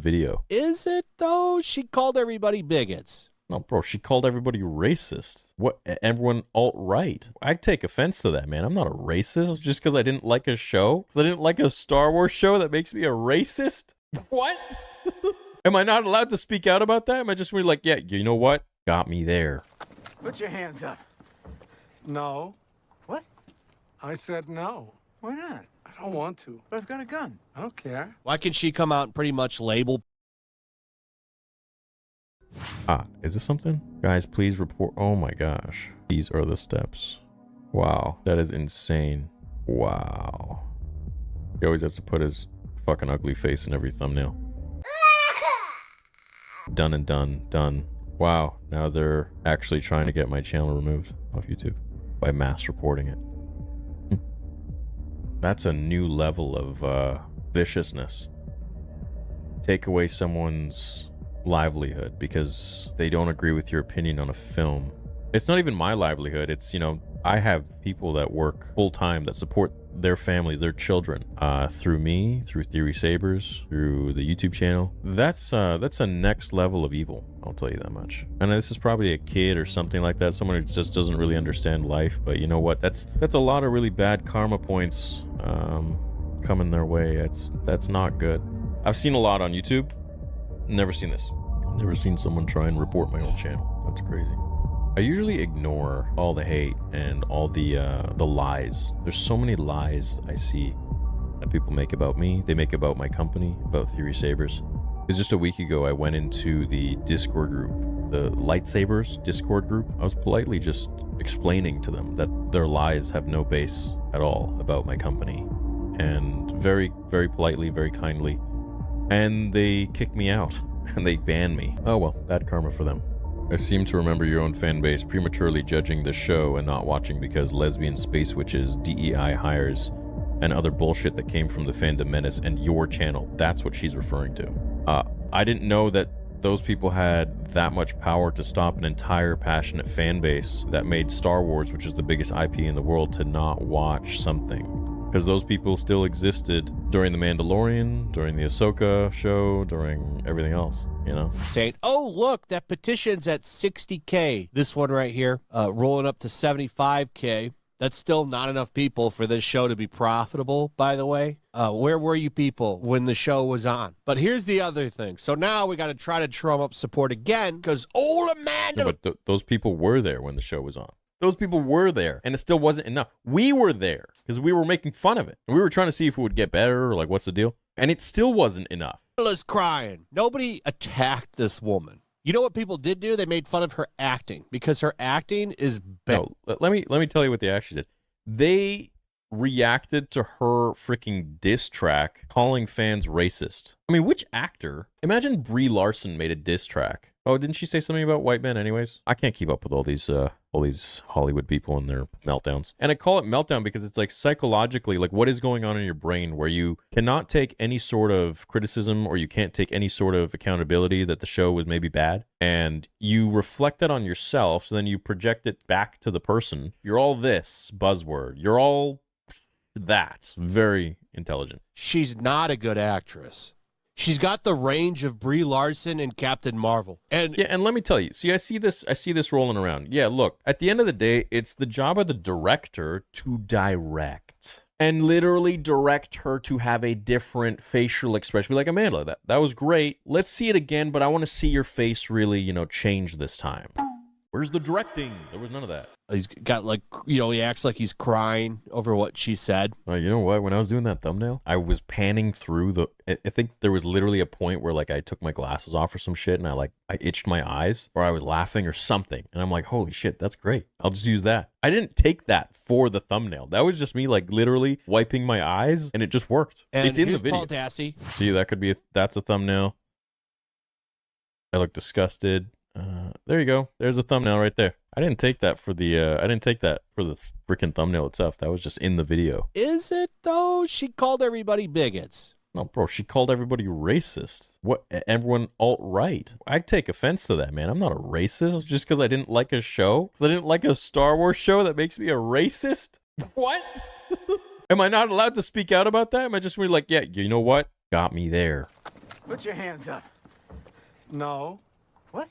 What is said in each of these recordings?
video. Is it, though? She called everybody bigots. No, bro, she called everybody racist. What? Everyone alt-right. I take offense to that, man. I'm not a racist just because I didn't like a show. Because I didn't like a Star Wars show that makes me a racist? What? Am I not allowed to speak out about that? Am I just really like, yeah, you know what? Got me there. Put your hands up. No. What? I said no. Why not? I don't want to. But I've got a gun. I don't care. Why can she come out and pretty much label? Is this something? Guys, please report. Oh my gosh. These are the steps. Wow. That is insane. Wow. He always has to put his fucking ugly face in every thumbnail. Done and done. Done. Wow. Now they're actually trying to get my channel removed off YouTube by mass reporting it. That's a new level of viciousness. Take away someone's livelihood because they don't agree with your opinion on a film. It's not even my livelihood. It's, you know, I have people that work full-time that support their families, their children, through me, through Theory Sabers, through the YouTube channel. That's a next level of evil, I'll tell you that much. And this is probably a kid or something like that, someone who just doesn't really understand life, but you know what, that's a lot of really bad karma points coming their way. That's not good. I've seen a lot on YouTube. Never seen this. Never seen someone try and report my old channel. That's crazy. I usually ignore all the hate and all the lies. There's so many lies I see that people make about me. They make about my company, about Theory Sabers. It was just a week ago I went into the Discord group, the Lightsabers Discord group. I was politely just explaining to them that their lies have no base at all about my company. And very, very politely, very kindly. And they kicked me out. And they banned me. Oh well, bad karma for them. I seem to remember your own fan base prematurely judging the show and not watching because lesbian space witches, DEI hires, and other bullshit that came from the fandom menace and your channel. That's what she's referring to. I didn't know that those people had that much power to stop an entire passionate fan base that made Star Wars, which is the biggest IP in the world, to not watch something. Because those people still existed during The Mandalorian, during the Ahsoka show, during everything else, you know? Saying, oh, look, that petition's at 60K. This one right here, rolling up to 75K. That's still not enough people for this show to be profitable, by the way. Where were you people when the show was on? But here's the other thing. So now we got to try to drum up support again because old Amanda... Yeah, but those people were there when the show was on. Those people were there, and it still wasn't enough. We were there because we were making fun of it. And we were trying to see if it would get better or, like, what's the deal? And it still wasn't enough. ...is crying. Nobody attacked this woman. You know what people did do? They made fun of her acting because her acting is bad. No, let me tell you what they actually did. They reacted to her freaking diss track calling fans racist. I mean, which actor? Imagine Brie Larson made a diss track. Oh, didn't she say something about white men anyways? I can't keep up with all these Hollywood people and their meltdowns. And I call it meltdown because it's like psychologically, like what is going on in your brain where you cannot take any sort of criticism or you can't take any sort of accountability that the show was maybe bad. And you reflect that on yourself. So then you project it back to the person. You're all this buzzword. You're all that. Very intelligent. She's not a good actress. She's got the range of Brie Larson and Captain Marvel. And yeah, and let me tell you, see, I see this rolling around. Yeah, look, at the end of the day, it's the job of the director to direct. And literally direct her to have a different facial expression. Be like, Amandla, that was great. Let's see it again, but I want to see your face really, you know, change this time. Where's the directing? There was none of that. He's got like, you know, he acts like he's crying over what she said. You know what? When I was doing that thumbnail, I was panning through I think there was literally a point where like I took my glasses off or some shit and I itched my eyes or I was laughing or something. And I'm like, holy shit, that's great. I'll just use that. I didn't take that for the thumbnail. That was just me like literally wiping my eyes and it just worked. And it's in the video. Paul Dassie. See, that could be, that's a thumbnail. I look disgusted. There you go. There's a thumbnail right there. I didn't take that for the freaking thumbnail itself. That was just in the video. Is it though? She called everybody bigots. No, bro, she called everybody racist. What? Everyone alt-right. I take offense to that, man. I'm not a racist just because I didn't like a show. Because I didn't like a Star Wars show that makes me a racist? What? Am I not allowed to speak out about that? Am I just really like, yeah, you know what? Got me there. Put your hands up. No. What?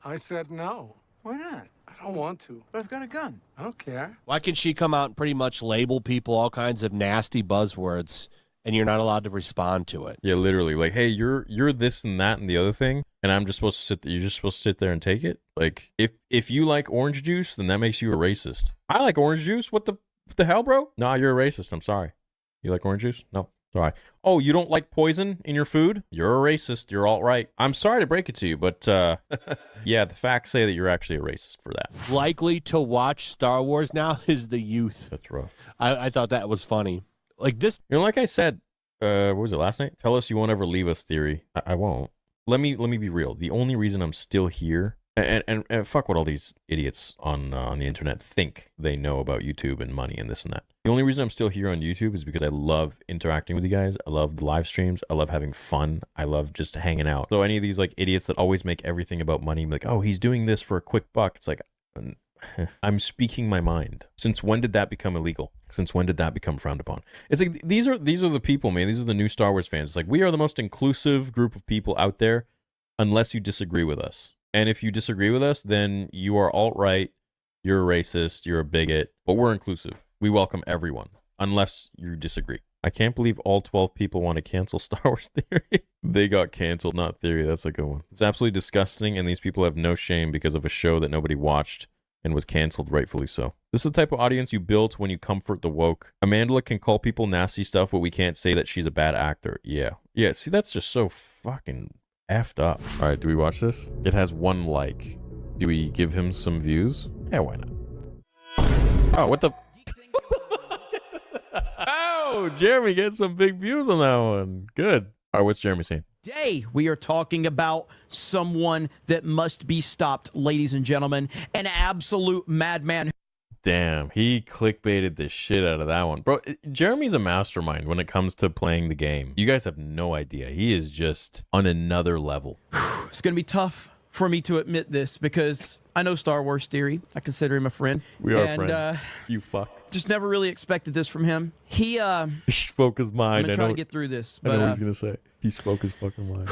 I said no. Why not? I don't want to. But I've got a gun. I don't care. Why can she come out and pretty much label people all kinds of nasty buzzwords, and you're not allowed to respond to it? Yeah, literally. Like, hey, you're this and that and the other thing, and I'm just supposed to sit there. You're just supposed to sit there and take it. Like, if you like orange juice, then that makes you a racist. I like orange juice. What the hell, bro? Nah, you're a racist. I'm sorry. You like orange juice? No. Sorry. Oh, you don't like poison in your food? You're a racist. You're alt-right. I'm sorry to break it to you, but yeah, the facts say that you're actually a racist for that. Likely to watch Star Wars now is the youth. That's rough. I thought that was funny. Like this. You know, like I said, what was it last night? Tell us you won't ever leave us theory. I won't. Let me be real. The only reason I'm still here, and fuck what all these idiots on the internet think they know about YouTube and money and this and that. The only reason I'm still here on YouTube is because I love interacting with you guys. I love the live streams. I love having fun. I love just hanging out. So any of these like idiots that always make everything about money, like, oh, he's doing this for a quick buck. It's like, I'm speaking my mind. Since when did that become illegal? Since when did that become frowned upon? It's like these are the people, man. These are the new Star Wars fans. It's like we are the most inclusive group of people out there, unless you disagree with us. And if you disagree with us, then you are alt-right, you're a racist, you're a bigot, but we're inclusive. We welcome everyone, unless you disagree. I can't believe all 12 people want to cancel Star Wars Theory. They got canceled, not Theory. That's a good one. It's absolutely disgusting, and these people have no shame because of a show that nobody watched and was canceled, rightfully so. This is the type of audience you built when you comfort the woke. Amandla can call people nasty stuff, but we can't say that she's a bad actor. Yeah. Yeah, see, that's just so fucking effed up. All right, do we watch this? It has 1 like. Do we give him some views? Yeah, why not? Oh, what the... Oh, Jeremy gets some big views on that one. Good. All right, what's Jeremy saying? Today, we are talking about someone that must be stopped, ladies and gentlemen. An absolute madman. Damn, he clickbaited the shit out of that one. Bro, Jeremy's a mastermind when it comes to playing the game. You guys have no idea. He is just on another level. It's going to be tough for me to admit this because I know Star Wars Theory. I consider him a friend. We are friends. You fuck. Just never really expected this from him. He spoke his mind. I'm going to try to get through this. But, I know what he's going to say. He spoke his fucking mind.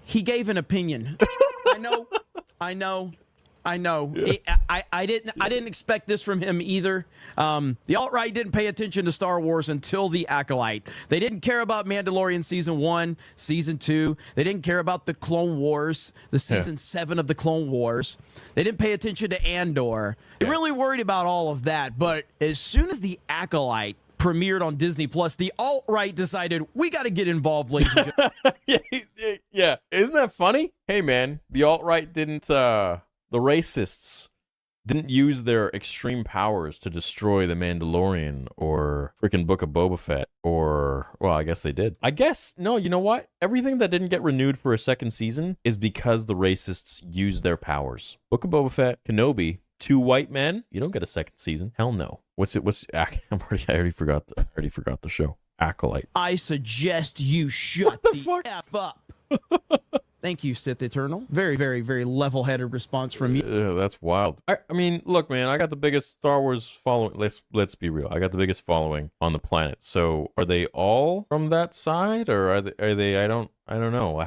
He gave an opinion. I know. Yeah. I didn't expect this from him either. The alt-right didn't pay attention to Star Wars until the Acolyte. They didn't care about Mandalorian season 1, season 2. They didn't care about the Clone Wars, the season 7 of the Clone Wars. They didn't pay attention to Andor. They really worried about all of that. But as soon as the Acolyte premiered on Disney Plus, the alt-right decided we got to get involved, ladies and gentlemen. Yeah. Isn't that funny? Hey, man, the alt-right didn't, the racists didn't use their extreme powers to destroy the Mandalorian or freaking Book of Boba Fett or, well, I guess they did. I guess, no, you know what? Everything that didn't get renewed for a second season is because the racists used their powers. Book of Boba Fett, Kenobi, 2 white men. You don't get a second season. Hell no. I already forgot the show. Acolyte. I suggest you shut the F up. Thank you, Sith Eternal. Very, very, very level-headed response from you. Yeah, that's wild. I mean, look, man, I got the biggest Star Wars following. Let's be real. I got the biggest following on the planet. So, are they all from that side, or are they? I don't know.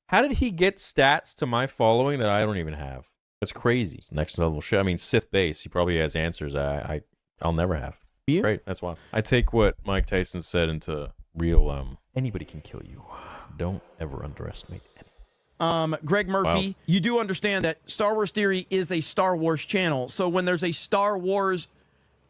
How did he get stats to my following that I don't even have? That's crazy. It's next level shit. I mean, Sith base. He probably has answers I'll never have. You? Great. That's wild. I take what Mike Tyson said into real. Anybody can kill you. Don't ever underestimate anyone. Greg Murphy, Wow. You do understand that Star Wars Theory is a Star Wars channel. So when there's a Star Wars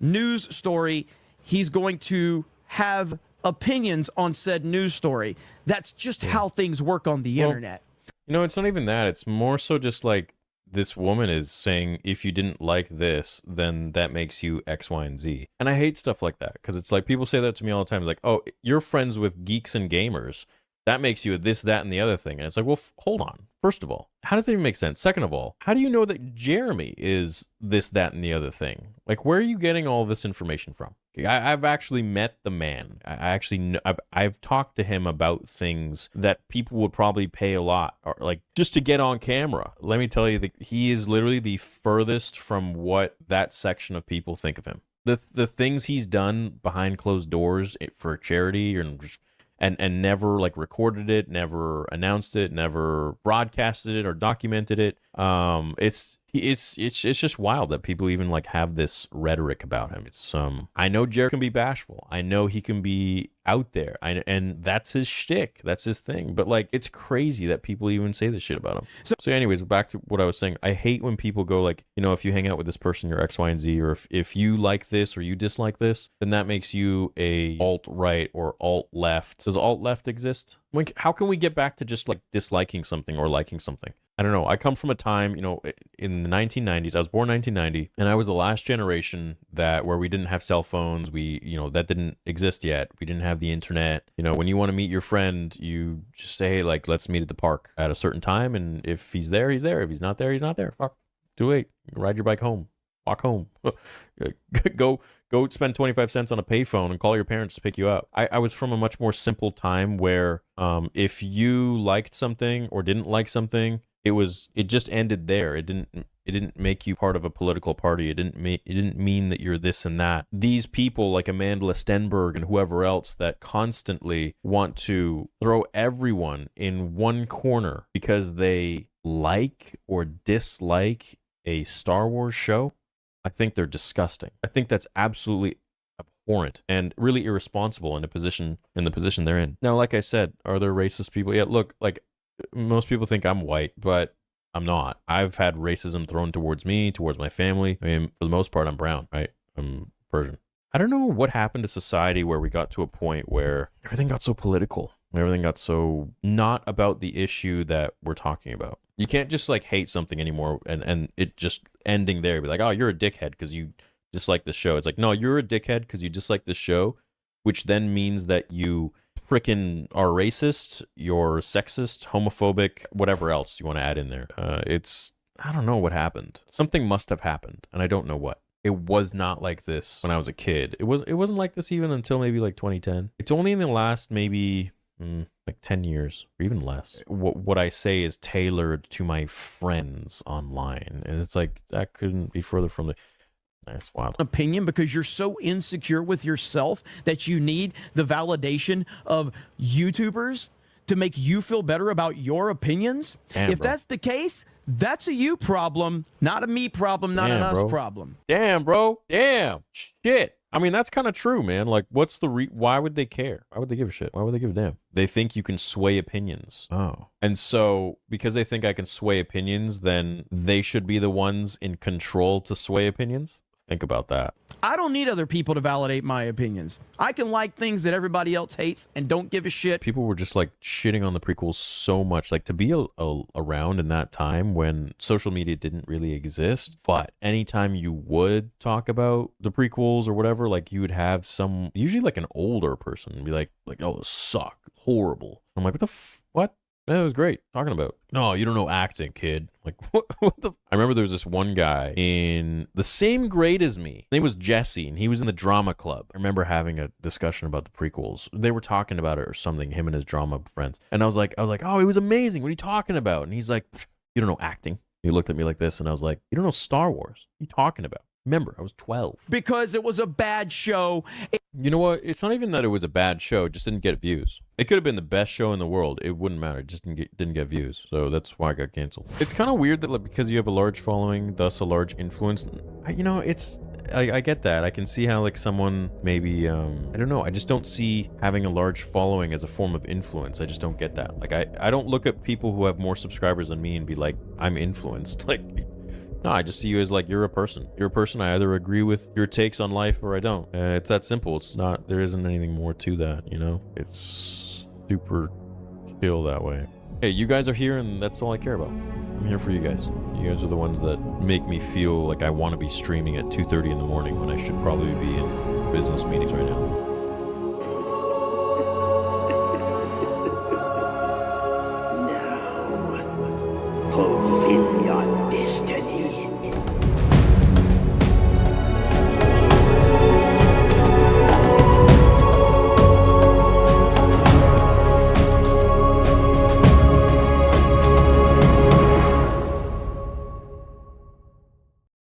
news story, he's going to have opinions on said news story. That's just how things work on the internet. You know, it's not even that. It's more so just like this woman is saying, if you didn't like this, then that makes you X, Y, and Z. And I hate stuff like that because it's like people say that to me all the time. Like, oh, you're friends with geeks and gamers. That makes you a this, that, and the other thing. And it's like, well, hold on. First of all, how does that even make sense? Second of all, how do you know that Jeremy is this, that, and the other thing? Like, where are you getting all this information from? I've actually met the man. I actually know, I've talked to him about things that people would probably pay a lot, or like just to get on camera. Let me tell you that he is literally the furthest from what that section of people think of him. The things he's done behind closed doors for charity and and never like recorded it, never announced it, never broadcasted it or documented it. It's just wild that people even like have this rhetoric about him. It's I know Jared can be bashful. I know he can be out there. And that's his shtick. That's his thing. But like, it's crazy that people even say this shit about him. So anyways, back to what I was saying. I hate when people go like, you know, if you hang out with this person, you're X, Y, and Z, or if you like this or you dislike this, then that makes you a alt-right or alt-left. Does alt-left exist? How can we get back to just like disliking something or liking something? I don't know. I come from a time, you know, in the 1990s. I was born 1990, and I was the last generation where we didn't have cell phones. That didn't exist yet. We didn't have the internet. You know, when you want to meet your friend, you just say, hey, like, let's meet at the park at a certain time, and if he's there, he's there. If he's not there, he's not there. Fuck. Too late. Ride your bike home. Walk home. Go spend 25 cents on a payphone and call your parents to pick you up. I was from a much more simple time where if you liked something or didn't like something, it just ended there. It didn't make you part of a political party. It didn't mean that you're this and that. These people like Amandla Stenberg and whoever else that constantly want to throw everyone in one corner because they like or dislike a Star Wars show, I think they're disgusting. I think that's absolutely abhorrent and really irresponsible in the position they're in. Now, like I said, are there racist people? Yeah, look, like most people think I'm white, but I'm not. I've had racism thrown towards me, towards my family. I mean, for the most part, I'm brown, right? I'm Persian. I don't know what happened to society where we got to a point where everything got so political. Everything got so not about the issue that we're talking about. You can't just like hate something anymore and it just ending there. Be like, oh, you're a dickhead because you dislike the show. It's like, no, you're a dickhead because you dislike the show, which then means that you freaking are racist, you're sexist, homophobic, whatever else you want to add in there. I don't know what happened. Something must have happened, and I don't know what. It was not like this when I was a kid. It wasn't like this even until maybe like 2010. It's only in the last maybe like 10 years or even less. What I say is tailored to my friends online, and it's like that couldn't be further from the That's wild. Opinion because you're so insecure with yourself that you need the validation of YouTubers to make you feel better about your opinions. Damn, if bro. that's the case, that's a you problem, not a me problem, not an us bro. problem. Damn, bro. Damn. Shit. I mean, that's kind of true, man. Like, what's the why would they care? Why would they give a shit? Why would they give a damn? They think you can sway opinions. Oh. And so, because they think I can sway opinions, then they should be the ones in control to sway opinions? Think about that. I don't need other people to validate my opinions. I can like things that everybody else hates and don't give a shit. People were just like shitting on the prequels so much. Like to be around in that time when social media didn't really exist, but anytime you would talk about the prequels or whatever, like you would have usually like an older person be like, oh, this suck, horrible. I'm like, what? Yeah, it was great talking about. No, you don't know acting, kid. Like, what the? I remember there was this one guy in the same grade as me. His name was Jesse, and he was in the drama club. I remember having a discussion about the prequels. They were talking about it or something, him and his drama friends. And I was like, oh, it was amazing. What are you talking about? And he's like, you don't know acting. He looked at me like this, and I was like, you don't know Star Wars. What are you talking about? Remember, I was 12. Because it was a bad show. You know what? It's not even that it was a bad show. It just didn't get views. It could have been the best show in the world. It wouldn't matter. It just didn't get views. So that's why I got canceled. It's kind of weird that like, because you have a large following, thus a large influence. I get that. I can see how like someone maybe, I don't know. I just don't see having a large following as a form of influence. I just don't get that. Like I don't look at people who have more subscribers than me and be like, I'm influenced. Like, no, I just see you as like, you're a person. You're a person. I either agree with your takes on life or I don't. It's that simple. It's not, there isn't anything more to that, you know? It's super chill that way. Hey, you guys are here and that's all I care about. I'm here for you guys. You guys are the ones that make me feel like I want to be streaming at 2:30 in the morning when I should probably be in business meetings right now.